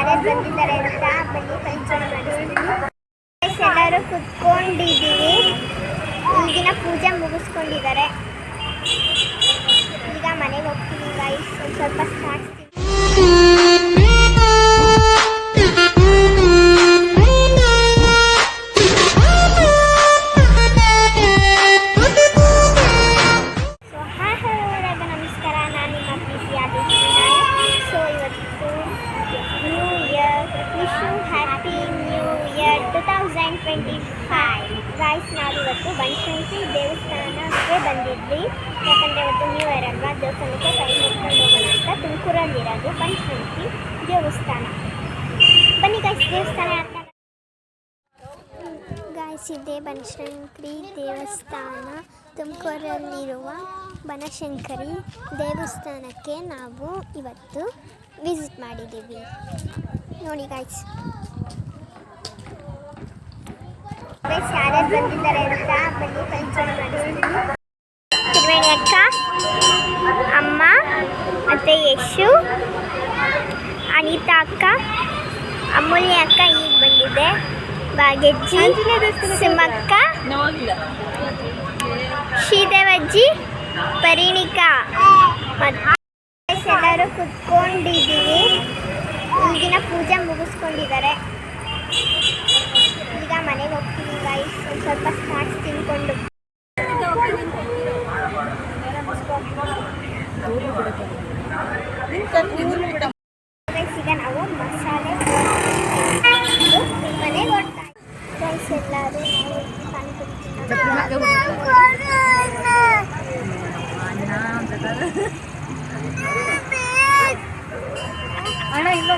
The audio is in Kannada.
ಯಾರ್ಯಾರು ಬಂದಿದ್ದಾರೆ ಅಂತ ಬನ್ನಿ ಪರಿಚಯ ಮಾಡಿಸ್ತೀನಿ. ಎಲ್ಲರೂ ಕುತ್ಕೊಂಡಿದ್ದೀವಿ. ಈಗಿನ ಪೂಜೆ ಮುಗಿಸ್ಕೊಂಡಿದ್ದಾರೆ. ಈಗ ಮನೆಗೆ ಹೋಗ್ತೀನಿ ಗೈಸ್. ಸ್ವಲ್ಪ ಸ್ನಾಕ್ಸ್ ನಮಸ್ಕಾರ. ನಾನು ನಿಮ್ಮ ಪ್ರೀತಿ ಆದಿತ್ಯ. ಸೊ ಇವತ್ತು new year. Wish you happy new year 2025 guys. ನಾವಿವತ್ತು ಬನಶಂಕರಿ ದೇವಸ್ಥಾನಕ್ಕೆ ಬಂದಿದ್ವಿ. ಯಾಕಂದರೆ ಇವತ್ತು ನ್ಯೂ ಇಯರ್ ಅಲ್ವಾ, ದೇವಸ್ಥಾನಕ್ಕೆ ಕೈ ಮುಟ್ಕೊಂಡು ಹೋಗೋಣ ಅಂತ. ತುಮಕೂರಲ್ಲಿರೋದು ಬನಶಂಕರಿ ದೇವಸ್ಥಾನ. ಬನ್ನಿ ಗೈಸ್, ದೇವಸ್ಥಾನ ಅಂತ ಗೈಸ್. ಇದೆ ಬನಶಂಕರಿ ದೇವಸ್ಥಾನ. ತುಮಕೂರಲ್ಲಿರುವ ಬನಶಂಕರಿ ದೇವಸ್ಥಾನಕ್ಕೆ ನಾವು ಇವತ್ತು ವಿಸಿಟ್ ಮಾಡಿದ್ದೀವಿ. ನೋಡಿ ಗೈಸ್. ಯಾರ್ಯಾರು ಬಂದಿದ್ದಾರೆ ಅಂತ ಬನ್ನಿ ಪರಿಚಯ ಮಾಡಿಸ್ತೀನಿ. ತ್ರಿವೇಣಿ ಅಕ್ಕ, ಅಮ್ಮ ಮತ್ತು ಯಶು, ಅನಿತಾ ಅಕ್ಕ, ಅಮೂಲ್ಯ ಅಕ್ಕ ಈಗ ಬಂದಿದೆ, ಭಾಗ್ಯಜ್ಜಿ, ಸುಮಕ್ಕ, ಶ್ರೀದೇವಜ್ಜಿ, ಪರಿಣಿಕಾ ಮತ್ತು ಎಲ್ಲರೂ ಕುತ್ಕೊಂಡಿದ್ದೀವಿ. ಈಗಿನ ಪೂಜೆ ಮುಗಿಸ್ಕೊಂಡಿದ್ದಾರೆ. ಈಗ ಮನೆಗೆ ಹೋಗ್ತೀನಿ ಗೈಸ್. ಸ್ವಲ್ಪ ಸ್ನಾಕ್ಸ್ ತಿನ್ಕೊಂಡು. ಈಗ ನಾವು ಮಸಾಲೆ ಮನೆಗೆ ಹೊಡ್ತಾ ಗೈಸ್. ಎಲ್ಲರೂ ಅಣ್ಣ ಇಲ್ಲ